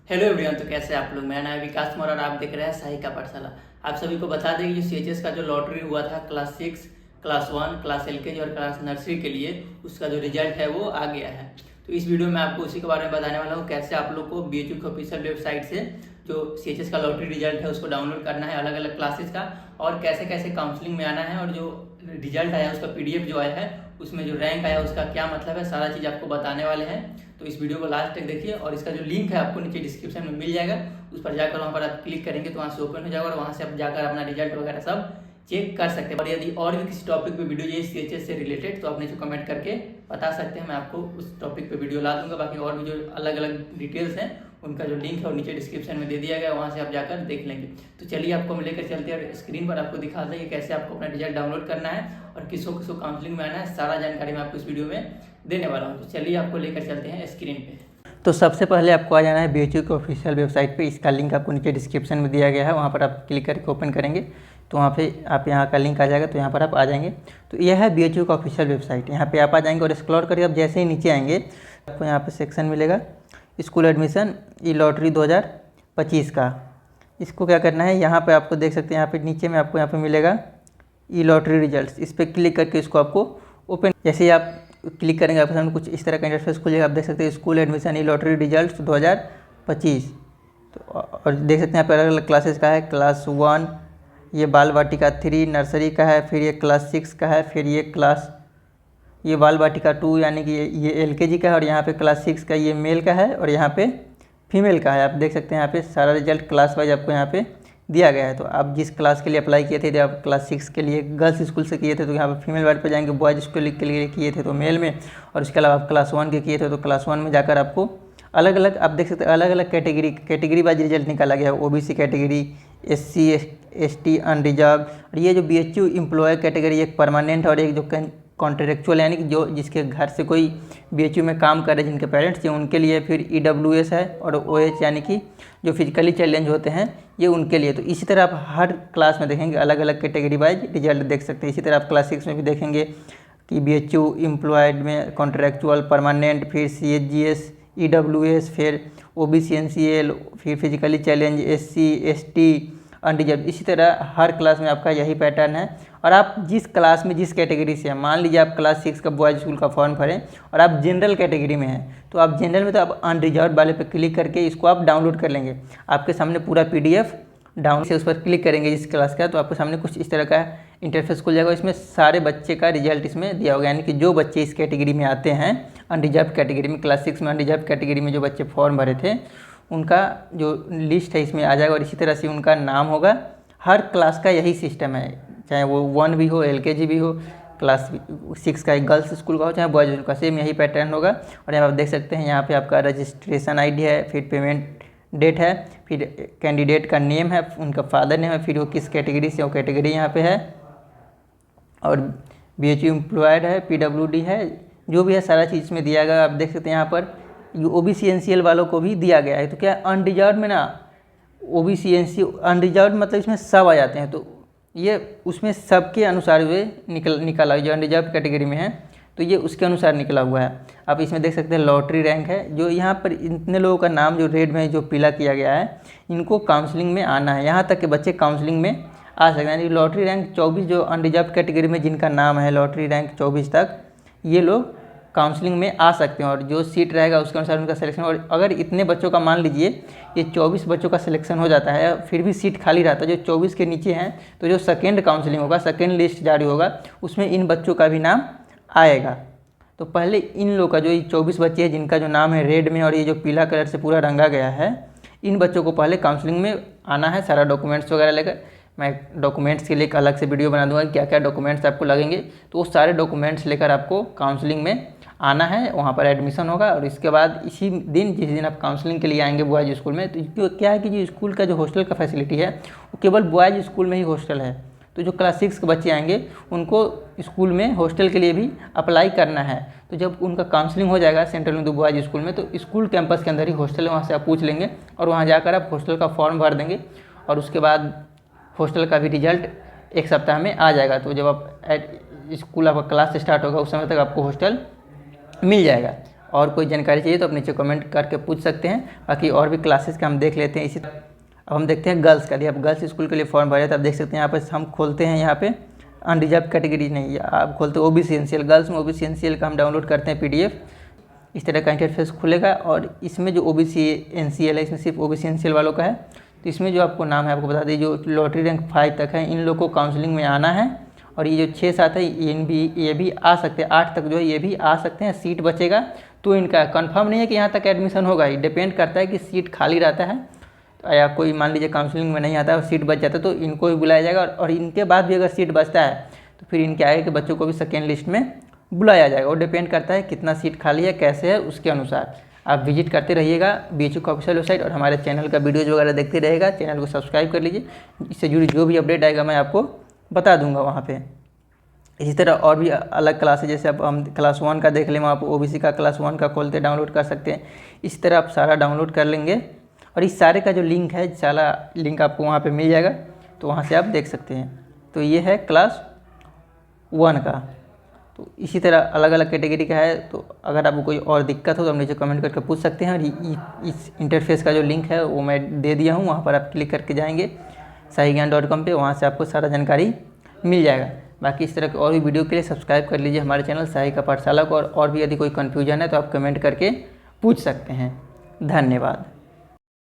Hello everyone. तो कैसे हैं आप लोग। मेरा नाम है विकास मौर्य और आप देख रहे हैं साही का पाठशाला। आप सभी को बता दें कि जो सीएचएस का जो लॉटरी हुआ था क्लास 6, क्लास 1, क्लास एलकेजी और क्लास नर्सरी के लिए, उसका जो रिजल्ट है वो आ गया है। तो इस वीडियो में आपको उसी के बारे में बताने वाला हूँ, कैसे आप लोग को बीएचयू की ऑफिशियल वेबसाइट से जो सीएचएस का लॉटरी रिजल्ट है उसको डाउनलोड करना है अलग अलग क्लासेस का, और कैसे कैसे काउंसलिंग में आना है, और जो रिजल्ट आया उसका पीडीएफ जो आया है उसमें जो रैंक आया उसका क्या मतलब है, सारा चीज़ आपको बताने वाले हैं। तो इस वीडियो को लास्ट तक देखिए, और इसका जो लिंक है आपको नीचे डिस्क्रिप्शन में मिल जाएगा। उस पर जाकर वहाँ पर आप क्लिक करेंगे तो वहाँ से ओपन हो जाएगा, और वहाँ से आप जाकर अपना रिजल्ट वगैरह सब चेक कर सकते हैं। और यदि और भी किसी टॉपिक पे वीडियो चाहिए सीएचएस से रिलेटेड तो आप नीचे कमेंट करके बता सकते हैं, मैं आपको उस टॉपिक पे वीडियो ला दूंगा। बाकी और भी जो अलग अलग डिटेल्स हैं उनका जो लिंक है वो नीचे डिस्क्रिप्शन में दे दिया गया है, वहाँ से आप जाकर देख लेंगे। तो चलिए आपको हम लेकर चलते हैं और स्क्रीन पर आपको दिखाते हैं कि कैसे आपको अपना रिजल्ट डाउनलोड करना है और किसको किसको काउंसलिंग में आना है, सारा जानकारी मैं आपको इस वीडियो में देने वाला हूँ। तो चलिए आपको लेकर चलते हैं स्क्रीन पे। तो सबसे पहले आपको आ जाना है बीएचयू की ऑफिशियल वेबसाइट पे। इसका लिंक आपको नीचे डिस्क्रिप्शन में दिया गया है, वहाँ पर आप क्लिक करके ओपन करेंगे तो वहाँ पे आप यहाँ का लिंक आ जाएगा, तो यहाँ पर आप आ जाएंगे। तो यह है बीएचयू का ऑफिशियल वेबसाइट। यहाँ पे आप आ जाएंगे और स्क्रॉल करके आप जैसे ही नीचे आएंगे आपको यहाँ पे सेक्शन मिलेगा स्कूल एडमिशन ई लॉटरी 2025 का। इसको क्या करना है, यहाँ पे आपको देख सकते हैं, यहाँ पे नीचे में आपको यहाँ पे मिलेगा ई लॉटरी रिजल्ट्स। इस पर क्लिक करके इसको आपको ओपन, जैसे ही आप क्लिक करेंगे आपके सामने कुछ इस तरह का इंटरफेस खुलेगा। आप देख सकते हैं स्कूल एडमिशन ई लॉटरी रिजल्ट्स 2025। तो और देख सकते हैं यहाँ पर अलग अलग क्लासेस का है। क्लास 1 ये बाल वाटिका 3 नर्सरी का है, फिर ये क्लास 6 का है, फिर ये बाल वाटिका 2 यानी कि ये एलकेजी का है, और यहाँ पे क्लास 6 का ये मेल का है, और यहाँ पे फीमेल का है। आप देख सकते हैं यहाँ पे सारा रिजल्ट क्लास वाइज आपको यहाँ पे दिया गया है। तो आप जिस क्लास के लिए अप्लाई किए थे, यदि आप क्लास 6 के लिए गर्ल्स स्कूल से किए थे तो यहाँ पर फीमेल वार्ड पर जाएंगे, बॉयज़ स्कूल के लिए किए थे तो मेल में, और उसके अलावा आप क्लास 1 के किए थे तो क्लास 1 में जाकर आपको अलग अलग, आप देख सकते हैं अलग अलग कैटेगरी वाइज रिजल्ट निकाला गया है। OBC category, SC ST unreserved, और ये जो बीएचयू एम्प्लॉय कैटेगरी एक परमानेंट और एक जो कॉन्ट्रेक्चुअल यानी कि जो जिसके घर से कोई बीएचयू में काम कर रहे जिनके पेरेंट्स हैं उनके लिए, फिर ईडब्ल्यूएस है, और ओएच यानी कि जो फिजिकली चैलेंज होते हैं ये उनके लिए। तो इसी तरह आप हर क्लास में देखेंगे अलग अलग कैटेगरी वाइज रिजल्ट देख सकते हैं। इसी तरह आप क्लास 6 में भी देखेंगे कि बीएचयू एम्प्लॉयड में कॉन्ट्रेक्चुअल, परमानेंट, फिर सीएचजीएस, ईडब्ल्यूएस, फिर ओबीसी एनसीएल, फिर physically challenge, SC ST unreserved. इसी तरह हर क्लास में आपका यही पैटर्न है। और आप जिस क्लास में जिस कैटेगरी से हैं, मान लीजिए आप क्लास 6 का बॉयज़ स्कूल का फॉर्म भरें और आप जनरल कैटेगरी में हैं, तो आप जनरल में तो आप अनरिजर्व वाले पे क्लिक करके इसको आप डाउनलोड कर लेंगे। आपके सामने पूरा पीडीएफ डाउन से उस पर क्लिक करेंगे जिस क्लास का, तो आपके सामने कुछ इस तरह का इंटरफेस खुल जाएगा। इसमें सारे बच्चे का रिजल्ट इसमें दिया होगा, यानी कि जो बच्चे इस कैटेगरी में आते हैं, अनरिजर्व कैटेगरी में, क्लास 6 में अनरिजर्व कैटेगरी में जो बच्चे फॉर्म भरे थे उनका जो लिस्ट है इसमें आ जाएगा, और इसी तरह से उनका नाम होगा। हर क्लास का यही सिस्टम है, चाहे वो 1 भी हो, एलकेजी भी हो, क्लास 6 का एक गर्ल्स स्कूल का हो, चाहे बॉयज़ स्कूल का, सेम यही पैटर्न होगा। और यहाँ आप देख सकते हैं यहाँ पे आपका रजिस्ट्रेशन आईडी है, फिर पेमेंट डेट है, फिर कैंडिडेट का नेम है, उनका फादर नेम है, फिर वो किस कैटेगरी से वो कैटेगरी यहाँ पे है, और बीएचयू एम्प्लॉयड है, पीडब्ल्यूडी है, जो भी है सारा चीज़ इसमें दिया गया। आप देख सकते हैं यहाँ पर ओबीसी एनसीएल वालों को भी दिया गया है। तो क्या अनरिजर्व में ना ओबीसी एनसी अनरिजर्व मतलब इसमें सब आ जाते हैं, तो ये उसमें सबके अनुसार हुए निकला जो अनरिजर्व कैटेगरी में है, तो ये उसके अनुसार निकला हुआ है। आप इसमें देख सकते हैं लॉटरी रैंक है, जो यहाँ पर इतने लोगों का नाम जो रेड में जो पीला किया गया है, इनको काउंसलिंग में आना है। यहाँ तक के बच्चे काउंसलिंग में आ सकते हैं। यानी लॉटरी रैंक 24 जो अनरिजर्व कैटेगरी में जिनका नाम है लॉटरी रैंक 24 तक, ये लोग काउंसलिंग में आ सकते हैं, और जो सीट रहेगा उसके अनुसार उनका सिलेक्शन। और अगर इतने बच्चों का मान लीजिए ये 24 बच्चों का सिलेक्शन हो जाता है, फिर भी सीट खाली रहता है, जो 24 के नीचे हैं, तो जो सेकेंड काउंसलिंग होगा, सेकेंड लिस्ट जारी होगा, उसमें इन बच्चों का भी नाम आएगा। तो पहले इन लोग का जो ये 24 बच्चे हैं जिनका जो नाम है रेड में और ये जो पीला कलर से पूरा रंगा गया है, इन बच्चों को पहले काउंसलिंग में आना है, सारा डॉक्यूमेंट्स वगैरह लेकर। मैं डॉक्यूमेंट्स के लिए एक अलग से वीडियो बना दूंगा क्या क्या डॉक्यूमेंट्स आपको लगेंगे, तो वो सारे डॉक्यूमेंट्स लेकर आपको काउंसलिंग में आना है। वहाँ पर एडमिशन होगा, और इसके बाद इसी दिन जिस दिन आप काउंसलिंग के लिए आएंगे बॉयज़ स्कूल में, तो क्या है कि जो स्कूल का जो हॉस्टल का फैसिलिटी है वो केवल बॉयज़ स्कूल में ही हॉस्टल है। तो जो क्लास 6 के बच्चे आएंगे उनको स्कूल में हॉस्टल के लिए भी अप्लाई करना है। तो जब उनका काउंसलिंग हो जाएगा सेंट्रल उर्दू बॉयज़ स्कूल में, तो स्कूल कैंपस के अंदर ही हॉस्टल है, वहाँ से आप पूछ लेंगे और वहाँ जाकर आप हॉस्टल का फॉर्म भर देंगे, और उसके बाद हॉस्टल का भी रिजल्ट एक सप्ताह में आ जाएगा। तो जब आप स्कूल आपका क्लास स्टार्ट होगा उस समय तक आपको हॉस्टल मिल जाएगा। और कोई जानकारी चाहिए तो आप नीचे कमेंट करके पूछ सकते हैं। बाकी और भी क्लासेस का हम देख लेते हैं। इसी अब हम देखते हैं गर्ल्स का। यदि आप गर्ल्स स्कूल के लिए फॉर्म भरे तो आप देख सकते हैं यहाँ पर हम खोलते हैं, यहाँ पे अनरिजर्व कैटेगरी नहीं, आप खोलते हैं ओबीसी एनसीएल। गर्ल्स में ओबीसी एनसीएल का हम डाउनलोड करते हैं पीडीएफ। इस तरह का इंटरफेस खुलेगा और इसमें जो ओबीसी एनसीएल है, इसमें सिर्फ ओबीसी एनसीएल वालों का है। तो इसमें जो आपको नाम है, आपको बता दें, जो लॉटरी रैंक 5 तक है इन लोगों को काउंसलिंग में आना है। और ये जो 6-7 है ये भी आ सकते हैं, 8 तक जो है ये भी आ सकते हैं। सीट बचेगा तो इनका कंफर्म नहीं है कि यहाँ तक एडमिशन होगा, ये डिपेंड करता है कि सीट खाली रहता है या कोई मान लीजिए काउंसलिंग में नहीं आता है और सीट बच जाता है तो इनको भी बुलाया जाएगा। और इनके बाद भी अगर सीट बचता है तो फिर इनके आगे के बच्चों को भी सेकेंड लिस्ट में बुलाया जाएगा। और डिपेंड करता है कितना सीट खाली है, कैसे है, उसके अनुसार आप विजिट करते रहिएगा बीएचयू का ऑफिशियल वेबसाइट और हमारे चैनल का वीडियोज़ वगैरह देखते रहेगा। चैनल को सब्सक्राइब कर लीजिए, इससे जुड़ी जो भी अपडेट आएगा मैं आपको बता दूंगा वहाँ पे। इसी तरह और भी अलग क्लास है, जैसे अब हम क्लास 1 का देख लें, वहाँ पर ओबीसी का क्लास 1 का खोलते डाउनलोड कर सकते हैं। इस तरह आप सारा डाउनलोड कर लेंगे और इस सारे का जो लिंक है, सारा लिंक आपको वहाँ पे मिल जाएगा, तो वहाँ से आप देख सकते हैं। तो ये है क्लास 1 का। तो इसी तरह अलग अलग कैटेगरी का है। तो अगर आपको कोई और दिक्कत हो तो आप नीचे कमेंट करके पूछ सकते हैं। और इस इंटरफेस का जो लिंक है वो मैं दे दिया हूँ, वहाँ पर आप क्लिक करके जाएंगे sahigyaan.com पे, वहाँ से आपको सारा जानकारी मिल जाएगा। बाकी इस तरह के और भी वीडियो के लिए सब्सक्राइब कर लीजिए हमारे चैनल साही का पाठशाला को। और भी यदि कोई कन्फ्यूजन है तो आप कमेंट करके पूछ सकते हैं। धन्यवाद।